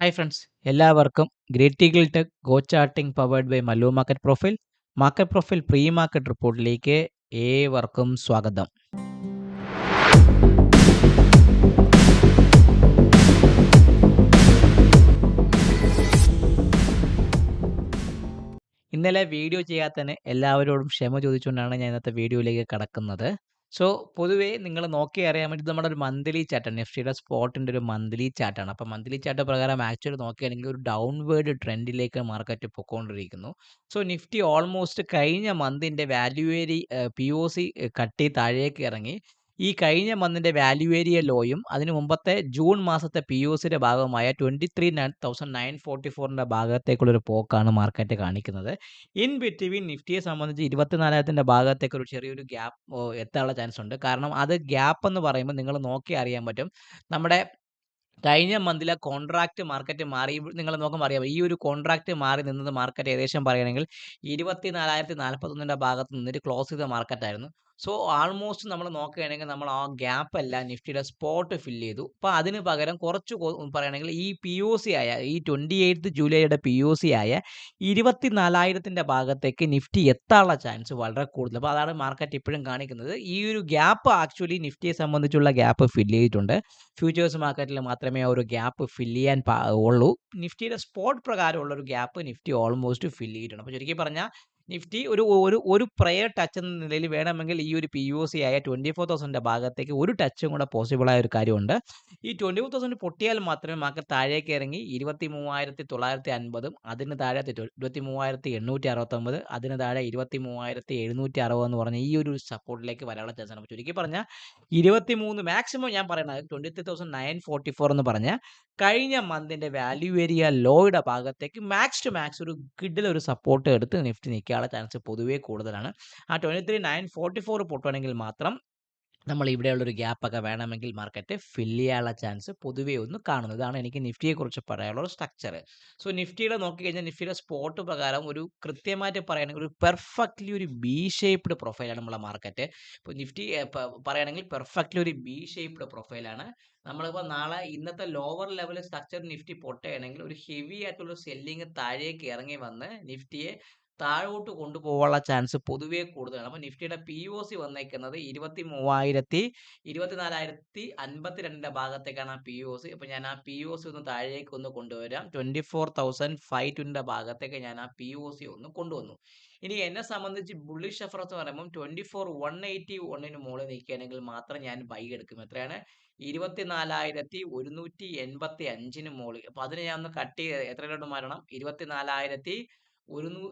Hi friends, എല്ലാവർക്കും Great Eagle Tech go charting powered by Mallu market profile pre market റിപ്പോർട്ടിലേക്ക് ഏവർക്കും സ്വാഗതം. ഇന്നലെ വീഡിയോ ചെയ്യാത്തതിന് എല്ലാവരോടും ക്ഷമ ചോദിച്ചുകൊണ്ടാണ് ഞാൻ ഇന്നത്തെ വീഡിയോയിലേക്ക് കടക്കുന്നത്. സോ പൊതുവേ നിങ്ങൾ നോക്കി അറിയാൻ വേണ്ടി നമ്മുടെ ഒരു മന്ത്ലി ചാർട്ടാണ്, നിഫ്റ്റിയുടെ സ്പോട്ടിൻ്റെ ഒരു മന്ത്ലി ചാർട്ടാണ്. അപ്പോൾ മന്ത്ലി ചാർട്ട് പ്രകാരം ആക്ച്വലി നോക്കുകയാണെങ്കിൽ ഒരു ഡൗൺവേർഡ് ട്രെൻഡിലേക്ക് മാർക്കറ്റ് പൊയ്ക്കൊണ്ടിരിക്കുന്നു. സോ നിഫ്റ്റി ഓൾമോസ്റ്റ് കഴിഞ്ഞ മന്തിൻ്റെ വാല്യുവേരി POC കട്ടി താഴേക്ക് ഇറങ്ങി. ഈ കഴിഞ്ഞ മന്തിൻ്റെ വാല്യുവേരിയ ലോയും അതിന് മുമ്പത്തെ ജൂൺ മാസത്തെ POCയുടെ ഭാഗമായ 23,944ൻ്റെ ഭാഗത്തേക്കുള്ളൊരു പോക്കാണ് മാർക്കറ്റ് കാണിക്കുന്നത്. ഇൻ ബിറ്റ്വീൻ നിഫ്റ്റിയെ സംബന്ധിച്ച് 24,000ത്തിൻ്റെ ഭാഗത്തേക്ക് ഒരു ചെറിയൊരു ഗ്യാപ്പ് എത്താനുള്ള ചാൻസ് ഉണ്ട്. കാരണം അത് ഗ്യാപ്പ് എന്ന് പറയുമ്പോൾ നിങ്ങൾ നോക്കി അറിയാൻ പറ്റും. നമ്മുടെ കഴിഞ്ഞ മന്തിലെ കോൺട്രാക്റ്റ് മാർക്കറ്റ് മാറി നിങ്ങൾ നോക്കുമ്പോൾ അറിയാം. ഈ ഒരു കോൺട്രാക്റ്റ് മാറി നിന്നത് മാർക്കറ്റ് ഏകദേശം പറയുകയാണെങ്കിൽ 24,041ൻ്റെ ഭാഗത്ത് നിന്നിട്ട് ക്ലോസ് ചെയ്ത മാർക്കറ്റായിരുന്നു. സോ ആൾമോസ്റ്റ് നമ്മൾ നോക്കുകയാണെങ്കിൽ നമ്മൾ ആ ഗ്യാപ്പ് എല്ലാം നിഫ്റ്റിയുടെ സ്പോട്ട് ഫില്ല് ചെയ്തു. അപ്പോൾ അതിന് പകരം കുറച്ച് പറയുകയാണെങ്കിൽ ഈ POC ആയ ഈ 28 ജൂലൈയുടെ POC ആയ 24,000ത്തിൻ്റെ ഭാഗത്തേക്ക് നിഫ്റ്റി എത്താനുള്ള ചാൻസ് വളരെ കൂടുതൽ. അപ്പോൾ അതാണ് മാർക്കറ്റ് ഇപ്പോഴും കാണിക്കുന്നത്. ഈ ഒരു ഗ്യാപ്പ് ആക്ച്വലി നിഫ്റ്റിയെ സംബന്ധിച്ചുള്ള ഗ്യാപ്പ് ഫില്ല് ചെയ്തിട്ടുണ്ട്. ഫ്യൂച്ചേഴ്സ് മാർക്കറ്റിൽ മാത്രമേ ആ ഒരു ഗ്യാപ്പ് ഫില്ല് ചെയ്യാൻ ഉള്ളൂ. നിഫ്റ്റിയുടെ സ്പോട്ട് പ്രകാരമുള്ള ഒരു ഗ്യാപ്പ് നിഫ്റ്റി ഓൾമോസ്റ്റ് ഫില്ല് ചെയ്തിട്ടുണ്ട്. അപ്പോൾ ചുരുക്കി പറഞ്ഞാൽ നിഫ്റ്റി ഒരു ഒരു ഒരു പ്രയർ ടച്ച് എന്ന നിലയിൽ വേണമെങ്കിൽ ഈ ഒരു POC ആയ 24,000ൻ്റെ ഭാഗത്തേക്ക് ഒരു ടച്ചും കൂടെ പോസിബിളായ ഒരു കാര്യമുണ്ട്. ഈ 24,000 പൊട്ടിയാൽ മാത്രമേ മാർക്കറ്റ് താഴേക്ക് ഇറങ്ങി 23,950 അതിന് താഴെ 23,869 അതിന് താഴെ 23,760 എന്ന് പറഞ്ഞ ഈ ഒരു സപ്പോർട്ടിലേക്ക് വരാനുള്ള ചാൻസ് ആണ്. ചുരുക്കി പറഞ്ഞാൽ 23 മാക്സിമം ഞാൻ പറയുന്നത് 23,944 എന്ന് പറഞ്ഞ കഴിഞ്ഞ മന്തിൻ്റെ വാല്യുവേരിയ ലോയുടെ ഭാഗത്തേക്ക് മാക്സ് ടു മാക്സ് ഒരു കിഡിലൊരു സപ്പോർട്ട് എടുത്ത് നിഫ്റ്റി നിൽക്കാനുള്ള ചാൻസ് പൊതുവേ കൂടുതലാണ്. ആ 23,944 പൊട്ടുവാണെങ്കിൽ മാത്രം നമ്മൾ ഇവിടെയുള്ളൊരു ഗ്യാപ്പൊക്കെ വേണമെങ്കിൽ മാർക്കറ്റ് ഫില്ല് ചെയ്യാനുള്ള ചാൻസ് പൊതുവേ ഒന്ന് കാണുന്നു. ഇതാണ് എനിക്ക് നിഫ്റ്റിയെക്കുറിച്ച് പറയാനുള്ള ഒരു സ്ട്രക്ചർ. സോ നിഫ്റ്റിയുടെ നോക്കിക്കഴിഞ്ഞാൽ നിഫ്റ്റിയുടെ സ്പോട്ട് പ്രകാരം ഒരു കൃത്യമായിട്ട് പറയുകയാണെങ്കിൽ ഒരു പെർഫെക്റ്റ്ലി ഒരു ബി ഷേപ്ഡ് പ്രൊഫൈലാണ് നമ്മളെ മാർക്കറ്റ്. ഇപ്പോൾ നിഫ്റ്റി പറയുകയാണെങ്കിൽ പെർഫെക്റ്റ്ലി ഒരു ബി ഷേപ്ഡ് പ്രൊഫൈലാണ്. നമ്മളിപ്പോൾ നാളെ ഇന്നത്തെ ലോവർ ലെവൽ സ്ട്രക്ചർ നിഫ്റ്റി പൊട്ടുകയാണെങ്കിൽ ഒരു ഹെവി ആയിട്ടുള്ള സെല്ലിങ് താഴേക്ക് ഇറങ്ങി വന്ന് നിഫ്റ്റിയെ താഴോട്ട് കൊണ്ടുപോകാനുള്ള ചാൻസ് പൊതുവേ കൂടുതലാണ്. അപ്പോൾ നിഫ്റ്റിയുടെ POC വന്നേക്കുന്നത് 24,052ൻ്റെ ഭാഗത്തേക്കാണ് ആ POC. അപ്പോൾ ഞാൻ ആ POC ഒന്ന് താഴേക്ക് ഒന്ന് കൊണ്ടുവരാം. 24,502ൻ്റെ ഭാഗത്തേക്ക് ഞാൻ ആ POC ഒന്ന് കൊണ്ടുവന്നു. ഇനി എന്നെ സംബന്ധിച്ച് ബുള്ളിഷ് റെഫറൻസ് എന്ന് പറയുമ്പോൾ 24,181ന് മുകളിൽ നിൽക്കുകയാണെങ്കിൽ മാത്രം ഞാൻ ബൈ എടുക്കും. എത്രയാണ്? 24,185ന് മുകളിൽ. അപ്പോൾ അതിന് ഞാൻ ഒന്ന് കട്ട് ചെയ്ത് എത്രയിലോട്ട് മാറണം? 24,000 200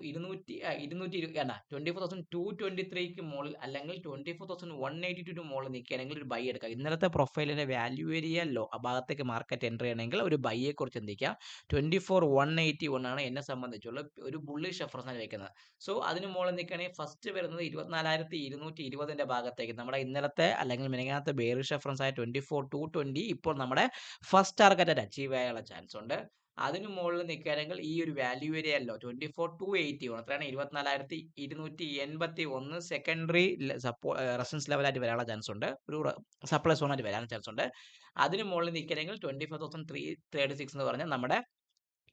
24,223ക്ക് മുകളിൽ അല്ലെങ്കിൽ 24,182ന് മുകളിൽ നിൽക്കുകയാണെങ്കിൽ ഒരു ബൈ എടുക്കാം. ഇന്നലത്തെ പ്രൊഫൈലിന്റെ വാല്യൂ ഏരിയ ലോ ആ ഭാഗത്തേക്ക് മാർക്കറ്റ് എൻ്റർ ചെയ്യണമെങ്കിൽ ഒരു ബൈയെ കുറിച്ച് ചിന്തിക്കാം. 24,181 ആണ് എന്നെ സംബന്ധിച്ചുള്ള ഒരു ബുള്ളിഷ് റെഫറൻസ് വയ്ക്കുന്നത്. സോ അതിന് മുകളിൽ നിൽക്കുകയാണെങ്കിൽ ഫസ്റ്റ് വരുന്നത് 24,220ൻ്റെ ഭാഗത്തേക്ക് നമ്മുടെ ഇന്നലത്തെ അല്ലെങ്കിൽ മിനിങ്ങാത്ത ബെയറിഷ് റെഫറൻസ് ആയ 24,220 ഇപ്പോൾ നമ്മുടെ ഫസ്റ്റ് ടാർഗറ്റ് അച്ചീവ് ചെയ്യാനുള്ള ചാൻസ് ഉണ്ട്. അതിന് മുകളിൽ നിൽക്കുകയാണെങ്കിൽ ഈ ഒരു വാല്യൂ ഏരിയ അല്ലോ 24,281 എത്രയാണ്? 24,281 സെക്കൻഡറി റെസിസ്റ്റൻസ് ലെവലായിട്ട് വരാനുള്ള ചാൻസ് ഉണ്ട്. ഒരു സപ്ലൈ സോണായിട്ട് വരാനുള്ള ചാൻസ് ഉണ്ട്. അതിന് മുകളിൽ നിൽക്കുകയാണെങ്കിൽ 24,336 എന്ന് പറഞ്ഞാൽ നമ്മുടെ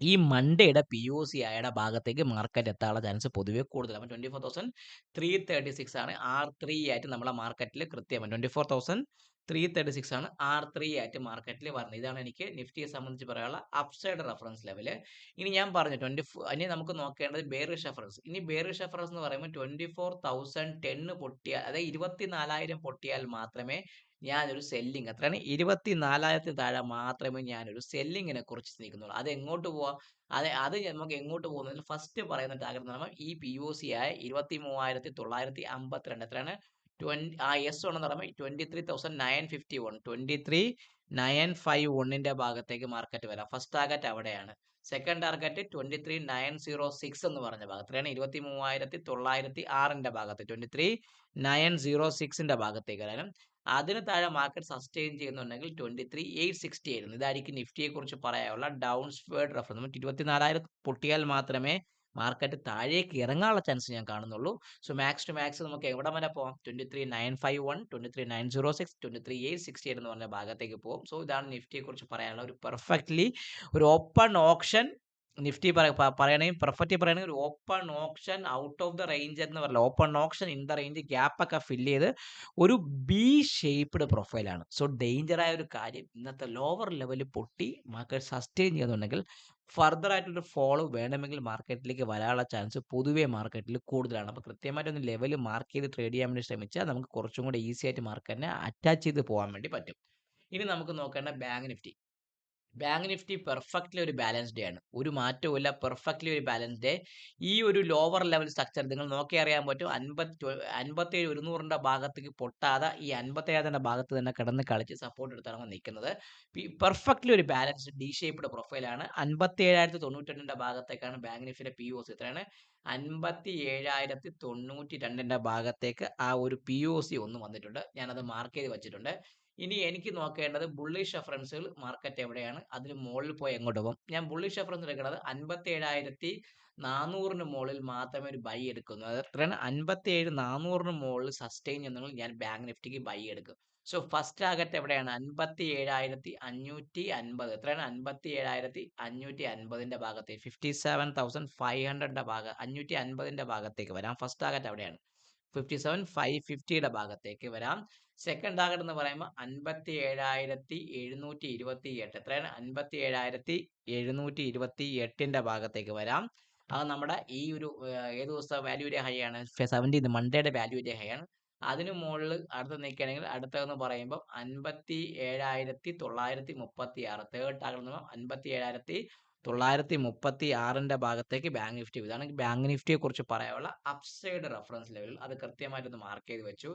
ഈ മൺഡേയുടെ POC ആയുടെ ഭാഗത്തേക്ക് മാർക്കറ്റ് എത്താനുള്ള ചാൻസ് പൊതുവെ കൂടുതലാണ്. അപ്പോൾ 24,336 ആണ് R3 ആയിട്ട് നമ്മളെ മാർക്കറ്റിൽ കൃത്യമാണ്. 24,336 ആണ് R3 ആയിട്ട് മാർക്കറ്റിൽ വരുന്നത്. ഇതാണ് എനിക്ക് നിഫ്റ്റിയെ സംബന്ധിച്ച് പറയാനുള്ള അപ്സൈഡ് റെഫറൻസ് ലെവൽ. ഇനി ഞാൻ പറഞ്ഞു ഇനി നമുക്ക് നോക്കേണ്ടത് ബെയറിഷ് റെഫറൻസ്. ഇനി ബെയറിഷ് റെഫറൻസ് എന്ന് പറയുമ്പോൾ 24,010 പൊട്ടിയാൽ അതായത് 24,000 പൊട്ടിയാൽ മാത്രമേ ഞാനൊരു സെല്ലിങ് എത്രയാണ്? 24,000 താഴെ മാത്രമേ ഞാനൊരു സെല്ലിങ്ങിനെ കുറിച്ച് ചിന്തിക്കുന്നുള്ളൂ. അത് എങ്ങോട്ട് പോവാം? അത് നമുക്ക് എങ്ങോട്ട് പോകുന്നതിൽ ഫസ്റ്റ് പറയുന്ന ടാർഗറ്റ് എന്ന് പറയുമ്പോൾ ഈ POC ആയ 23,952 എത്രയാണ്? എസ് എന്ന് പറയുമ്പോൾ 23,951 23,951ൻ്റെ ഭാഗത്തേക്ക് മാർക്കറ്റ് വരാം. ഫസ്റ്റ് ടാർഗറ്റ് അവിടെയാണ്. സെക്കൻഡ് ടാർഗറ്റ് 23,906 എന്ന് പറഞ്ഞ ഭാഗത്ത് എത്രയാണ്? 23,906ൻ്റെ ഭാഗത്ത് 23,906ൻ്റെ ഭാഗത്തേക്ക് വരാനും അതിന് താഴെ മാർക്കറ്റ് സസ്റ്റെയിൻ ചെയ്യുന്നുണ്ടെങ്കിൽ 23,860 ആയിരുന്നു. ഇതായിരിക്കും നിഫ്റ്റിയെ കുറിച്ച് പറയാനുള്ള ഡൗൺ സ്വേർഡ് റെഫറൻസ്. 24,000 പൊട്ടിയാൽ മാത്രമേ മാർക്കറ്റ് താഴേക്ക് ഇറങ്ങാനുള്ള ചാൻസ് ഞാൻ കാണുന്നുള്ളൂ. സോ മാക്സ് ടു മാക്സ് നമുക്ക് എവിടെ വരെ പോകാം? 23,951, 23,906, 23,868 എന്ന് പറഞ്ഞ ഭാഗത്തേക്ക് പോകും. സോ ഇതാണ് നിഫ്റ്റിയെ കുറിച്ച് പറയാനുള്ള ഒരു പെർഫെക്റ്റ്ലി ഒരു ഓപ്പൺ ഓപ്ഷൻ. നിഫ്റ്റി പറയണമെങ്കിൽ പെർഫെക്റ്റ്ലി പറയണമെങ്കിൽ ഒരു open option out of the range എന്ന് പറയില്ല, open option in the range gap ഒക്കെ ഫില്ല് ചെയ്ത് ഒരു ബി ഷേപ്ഡ് പ്രൊഫൈലാണ്. സോ ഡേഞ്ചർ ആയ ഒരു കാര്യം, ഇന്നത്തെ ലോവർ ലെവലിൽ പൊട്ടി മാർക്കറ്റ് സസ്റ്റെയിൻ ചെയ്യുന്നുണ്ടെങ്കിൽ ഫർദർ ആയിട്ടൊരു ഫോളോ വേണമെങ്കിൽ മാർക്കറ്റിലേക്ക് വരാനുള്ള ചാൻസ് പൊതുവേ മാർക്കറ്റിൽ കൂടുതലാണ്. അപ്പോൾ കൃത്യമായിട്ടൊന്ന് ലെവൽ മാർക്ക് ചെയ്ത് ട്രേഡ് ചെയ്യാൻ വേണ്ടി ശ്രമിച്ചാൽ നമുക്ക് കുറച്ചും കൂടെ ഈസി ആയിട്ട് മാർക്കറ്റിനെ അറ്റാച്ച് ചെയ്ത് പോകാൻ വേണ്ടി പറ്റും. ഇനി നമുക്ക് നോക്കേണ്ട bank Nifty. Bank Nifty perfectly ഒരു ബാലൻസ്ഡ് ആണ്, ഒരു മാറ്റവും ഇല്ല, പെർഫെക്റ്റ്ലി ഒരു ബാലൻസ്ഡ്. ഈ ഒരു ലോവർ ലെവൽ സ്ട്രക്ചർ നിങ്ങൾ നോക്കി അറിയാൻ പറ്റും. 57 100ന്റെ ഭാഗത്തേക്ക് പൊട്ടാതെ ഈ 57ന്റെ ഭാഗത്ത് തന്നെ കിടന്ന് കളിച്ച് സപ്പോർട്ട് എടുത്താണ് നിൽക്കുന്നത്. പെർഫെക്റ്റ്ലി ഒരു ബാലൻസ്ഡ് ഡി ഷേപ്ഡ് പ്രൊഫൈലാണ്. 57,092ന്റെ ഭാഗത്തേക്കാണ് ബാങ്ക് നിഫ്റ്റിയുടെ പി ഒ സി. എത്രയാണ്? 57,092ന്റെ ഭാഗത്തേക്ക് ആ ഒരു പി ഒ സി ഒന്ന് വന്നിട്ടുണ്ട്. ഞാനത് മാർക്ക് ചെയ്ത് വെച്ചിട്ടുണ്ട്. ഇനി എനിക്ക് നോക്കേണ്ടത് ബുള്ളിഷ് റെഫറൻസുകൾ മാർക്കറ്റ് എവിടെയാണ്, അതിന് മുകളിൽ പോയി എങ്ങോട്ട് പോകും. ഞാൻ ബുള്ളിഷ് റെഫറൻസ് എടുക്കുന്നത് 57,400 മുകളിൽ മാത്രമേ ഒരു ബൈ എടുക്കുന്നു. അത് എത്രയാണ്? 57,400 മുകളിൽ സസ്റ്റെയിൻ ചെയ്യുന്നെങ്കിൽ ഞാൻ ബാങ്ക് നിഫ്റ്റിക്ക് ബൈ എടുക്കും. സോ ഫസ്റ്റ് ടാർഗറ്റ് എവിടെയാണ്? 57,550. എത്രയാണ്? 57,550ന്റെ ഭാഗത്ത് 57,500ന്റെ ഭാഗം 550ന്റെ ഭാഗത്തേക്ക് വരാം. ഫസ്റ്റ് ടാർഗറ്റ് എവിടെയാണ്? 57,550യുടെ ഭാഗത്തേക്ക് വരാം. സെക്കൻഡ് ടാർഗറ്റ് എന്ന് പറയുമ്പോൾ 57,728. എത്രയാണ്? 57,728ന്റെ ഭാഗത്തേക്ക് വരാം. അത് നമ്മുടെ ഈ ഒരു ഏത് ദിവസത്തെ വാല്യൂ ഏരിയ ഹൈ ആണ്? 17 മൺഡേയുടെ വാല്യൂ ഏരിയ ഹൈ ആണ്. അതിന് മുകളിൽ അടുത്ത് നിൽക്കുകയാണെങ്കിൽ അടുത്തതെന്ന് പറയുമ്പോൾ 57,936. തേർഡ് ടാർഗറ്റ് എന്ന് പറയുമ്പോൾ 57,936ന്റെ ഭാഗത്തേക്ക് ബാങ്ക് നിഫ്റ്റി. ഇതാണ് ബാങ്ക് നിഫ്റ്റിയെ കുറിച്ച് പറയാനുള്ള അപ്സൈഡ് റെഫറൻസ് ലെവൽ. അത് കൃത്യമായിട്ടൊന്ന് മാർക്ക് ചെയ്ത് വെച്ചു.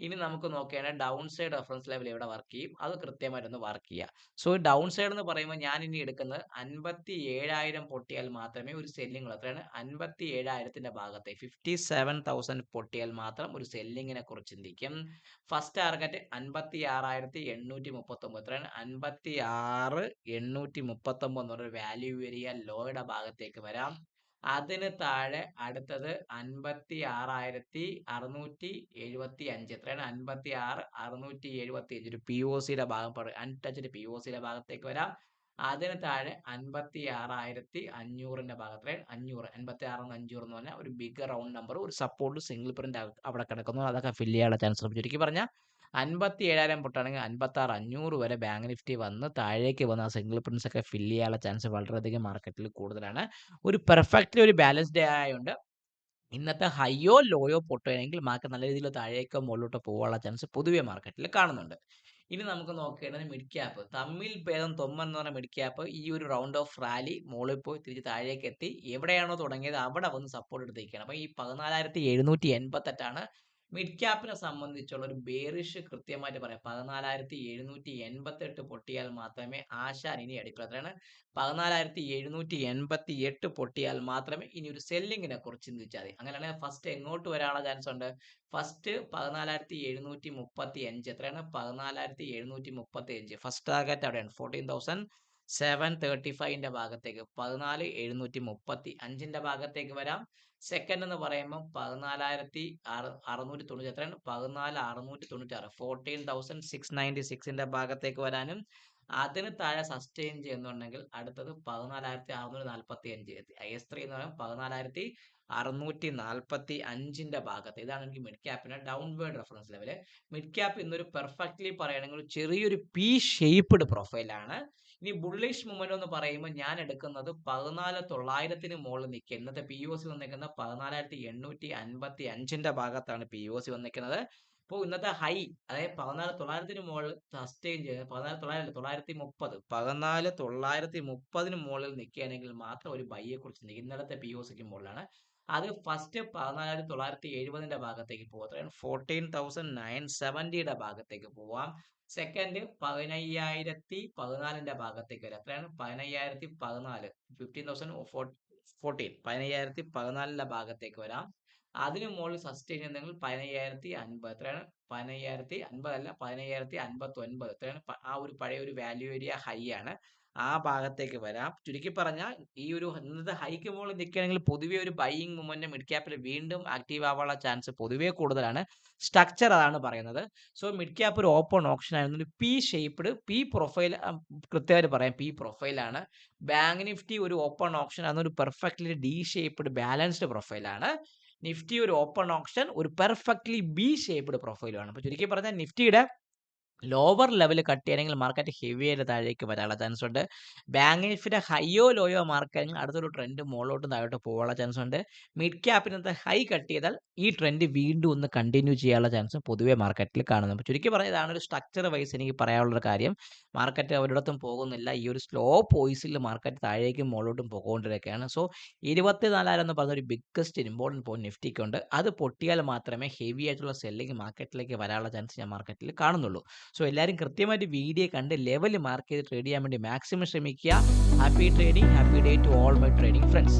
ഇനി നമുക്ക് നോക്കുകയാണെങ്കിൽ ഡൗൺ സൈഡ് റെഫറൻസ് ലെവൽ എവിടെ വർക്ക് ചെയ്യും, അത് കൃത്യമായിട്ടൊന്ന് വർക്ക് ചെയ്യുക. സോ ഡൗൺ സൈഡ് എന്ന് പറയുമ്പോൾ ഞാൻ ഇനി എടുക്കുന്നത് 57,000 പൊട്ടിയാൽ മാത്രമേ ഒരു സെല്ലിംഗ് ഉള്ളൂ. എത്രയാണ്? 57,000ന്റെ ഭാഗത്തെ 57,000 പൊട്ടിയാൽ മാത്രം ഒരു സെല്ലിങ്ങിനെ കുറിച്ച് ചിന്തിക്കും. First target 56,839. എത്രയാണ്? 56,839 എന്ന് പറഞ്ഞ വാല്യൂ ഏരിയ ലോയുടെ ഭാഗത്തേക്ക് വരാം. അതിന് താഴെ അടുത്തത് 56,675. എത്രയാണ്? 56,675 ഒരു പി ഒ സിയുടെ ഭാഗം, അൺടച്ച്ഡ് പി ഒ സിയുടെ ഭാഗത്തേക്ക് വരാം. അതിന് താഴെ 56,500ന്റെ ഭാഗത്ത് 500 56,500 എന്ന് പറഞ്ഞാൽ ഒരു ബിഗ് റൗണ്ട് നമ്പർ, ഒരു സപ്പോർട്ട് സിംഗിൾ പ്രിന്റ് അവിടെ കിടക്കുന്നു. അതൊക്കെ ഫില്ല് ചെയ്യാനുള്ള ചാൻസ് ഉണ്ട്. ചുരുക്കി പറഞ്ഞാൽ 57,000 പൊട്ടാണെങ്കിൽ 56,500 വരെ ബാങ്ക് നിഫ്റ്റി വന്ന് താഴേക്ക് വന്ന് ആ സിംഗിൾ പ്രിന്റ്സ് ഒക്കെ ഫില്ല് ചെയ്യാനുള്ള ചാൻസ് വളരെയധികം മാർക്കറ്റിൽ കൂടുതലാണ്. ഒരു പെർഫെക്റ്റ്ലി ഒരു ബാലൻസ്ഡ് ഡേ ആയതുകൊണ്ട് ഇന്നത്തെ ഹൈയോ ലോയോ പൊട്ടുകയാണെങ്കിൽ മാർക്കറ്റ് നല്ല രീതിയിൽ താഴേക്കോ മുകളിലോട്ടോ പോകാനുള്ള ചാൻസ് പൊതുവെ മാർക്കറ്റിൽ കാണുന്നുണ്ട്. ഇനി നമുക്ക് നോക്കേണ്ടത് മിഡ് ക്യാപ്പ്. തമ്മിൽ ഭേദം തൊമ്മൻ എന്ന് പറഞ്ഞ മിഡ് ക്യാപ്പ് ഈ ഒരു റൗണ്ട് ഓഫ് റാലി മുകളിൽ പോയി തിരിച്ച് താഴേക്ക് എത്തി എവിടെയാണോ തുടങ്ങിയത് അവിടെ വന്ന് സപ്പോർട്ട് എടുത്തിരിക്കുകയാണ്. അപ്പോൾ ഈ 14,788 മിഡ് ക്യാപ്പിനെ സംബന്ധിച്ചുള്ള ഒരു ബേറിഷ് കൃത്യമായിട്ട് പറയാം. 14,788 പൊട്ടിയാൽ മാത്രമേ ആശാൻ ഇനി അടിക്കുള്ളൂ. അത്രയാണ് 14,788 പൊട്ടിയാൽ മാത്രമേ ഇനി ഒരു സെല്ലിങ്ങിനെ കുറിച്ച് ചിന്തിച്ചാൽ മതി. അങ്ങനെയാണെങ്കിൽ ഫസ്റ്റ് എങ്ങോട്ട് വരാനുള്ള ചാൻസ് ഉണ്ട്? ഫസ്റ്റ് 14,735. എത്രയാണ്? 14,735. ഫസ്റ്റ് ടാർഗറ്റ് അവിടെയാണ് 14,735ന്റെ ഭാഗത്തേക്ക് 14,735ന്റെ ഭാഗത്തേക്ക് വരാം. സെക്കൻഡ് എന്ന് പറയുമ്പോൾ 14,690. എത്രയാണ്? 14,696. 14,696ന്റെ ഭാഗത്തേക്ക് വരാനും അതിന് താഴെ സസ്റ്റെയിൻ ചെയ്യുന്നുണ്ടെങ്കിൽ അടുത്തത് 14,645. IS3 എന്ന് പറയുമ്പോൾ 14,645ന്റെ ഭാഗത്ത്. ഇതാണ് എനിക്ക് മിഡ് ക്യാപ്പിന്റെ downward reference level. Mid cap ഇന്നൊരു പെർഫെക്റ്റ്ലി പറയുകയാണെങ്കിൽ ചെറിയൊരു പി ഷേപ്ഡ് പ്രൊഫൈലാണ്. ഇനി ബുള്ളിഷ് മൂവ്മെന്റ് എന്ന് പറയുമ്പോൾ ഞാൻ എടുക്കുന്നത് 14,900ന് മുകളിൽ നിൽക്കുക. ഇന്നത്തെ പി ഒ സി വന്നിരിക്കുന്നത് 14,855ന്റെ ഭാഗത്താണ് പി ഒ സി വന്നിരിക്കുന്നത്. ഇപ്പോൾ ഇന്നത്തെ ഹൈ അതായത് 14,900ന് മുകളിൽ സസ്റ്റെയിൻ ചെയ്ത് 14,930 14,930ന് മുകളിൽ നിൽക്കുകയാണെങ്കിൽ മാത്രം ഒരു ബൈയെ കുറിച്ച് ചിന്തിക്കും. ഇന്നലത്തെ പി ഒ സിക്ക് മുകളിലാണ്. അത് ഫസ്റ്റ് 14,970ന്റെ ഭാഗത്തേക്ക് പോകും. 14,970യുടെ ഭാഗത്തേക്ക് പോവാം. സെക്കൻഡ് 15,014ന്റെ ഭാഗത്തേക്ക് വരാം. എത്രയാണ്? 15,014 15,014 15,014ന്റെ ഭാഗത്തേക്ക് വരാം. അതിന് മുകളിൽ സസ്റ്റെയിൻ ചെയ്യുന്നെങ്കിൽ 15,050. എത്രയാണ്? 15,050 അല്ല 15,059. എത്രയാണ്? ആ ഒരു പഴയ ഒരു വാല്യൂ ഏരിയ ഹൈ ആണ്. ആ ഭാഗത്തേക്ക് വരാം. ചുരുക്കി പറഞ്ഞാൽ ഈ ഒരു ഇന്നത്തെ ഹൈക്ക് മുകളിൽ നിൽക്കുകയാണെങ്കിൽ പൊതുവെ ഒരു ബൈയിങ് മൊമെന്റം മിഡ് ക്യാപ്പിൽ വീണ്ടും ആക്റ്റീവ് ആവാനുള്ള ചാൻസ് പൊതുവെ കൂടുതലാണ്. സ്ട്രക്ചർ അതാണ് പറയുന്നത്. സോ മിഡ് ക്യാപ്പ് ഒരു ഓപ്പൺ ഓപ്ഷൻ ആയിരുന്നു. ഒരു പി ഷേപ്ഡ് പി പ്രൊഫൈൽ കൃത്യമായിട്ട് പറയാം പി പ്രൊഫൈലാണ്. ബാങ്ക് നിഫ്റ്റി ഒരു ഓപ്പൺ ഓപ്ഷൻ ആണ്. ഒരു പെർഫെക്റ്റ്ലി ഡി ഷേപ്ഡ് ബാലൻസ്ഡ് പ്രൊഫൈലാണ്. നിഫ്റ്റി ഒരു ഓപ്പൺ ഓപ്ഷൻ ഒരു പെർഫെക്റ്റ്ലി ബി ഷേപ്ഡ് പ്രൊഫൈലുമാണ്. അപ്പോൾ ചുരുക്കി പറഞ്ഞാൽ നിഫ്റ്റിയുടെ ലോവർ ലെവൽ കട്ട് ചെയ്യണമെങ്കിൽ മാർക്കറ്റ് ഹെവി ആയിട്ട് താഴേക്ക് വരാനുള്ള ചാൻസ് ഉണ്ട്. ബാങ്ക് നിഫ്റ്റിയുടെ ഹൈയോ ലോയോ മാർക്ക് ആണെങ്കിൽ അടുത്തൊരു ട്രെൻഡ് മുകളിലോട്ടും താഴോട്ട് പോകാനുള്ള ചാൻസ് ഉണ്ട്. മിഡ് ക്യാപ്പിനകത്ത് ഹൈ കട്ട് ചെയ്താൽ ഈ ട്രെൻഡ് വീണ്ടും ഒന്ന് കണ്ടിന്യൂ ചെയ്യാനുള്ള ചാൻസ് പൊതുവെ മാർക്കറ്റിൽ കാണുന്നു. അപ്പോൾ ചുരുക്കി പറഞ്ഞാൽ ഇതാണ് ഒരു സ്ട്രക്ചർ വൈസ് എനിക്ക് പറയാനുള്ള കാര്യം. മാർക്കറ്റ് ഒരിടത്തും പോകുന്നില്ല. ഈ ഒരു സ്ലോ പോയിസിൽ മാർക്കറ്റ് താഴേക്കും മുകളിലോട്ടും പോകൊണ്ടിരിക്കുകയാണ്. സോ 24,000 എന്ന് പറഞ്ഞ ഒരു ബിഗ്ഗസ്റ്റ് ഇമ്പോർട്ടൻറ്റ് പോയിന്റ് നിഫ്റ്റിക്കുണ്ട്. അത് പൊട്ടിയാൽ മാത്രമേ ഹെവി ആയിട്ടുള്ള സെല്ലിംഗ് മാർക്കറ്റിലേക്ക് വരാനുള്ള ചാൻസ് ഞാൻ മാർക്കറ്റിൽ കാണുന്നുള്ളൂ. സോ എല്ലാവരും കൃത്യമായിട്ട് വീഡിയോ കണ്ട് ലെവൽ മാർക്ക് ചെയ്ത് ട്രേഡ് ചെയ്യാൻ വേണ്ടി മാക്സിമം ശ്രമിക്കുക. Happy trading, happy day to all my trading friends.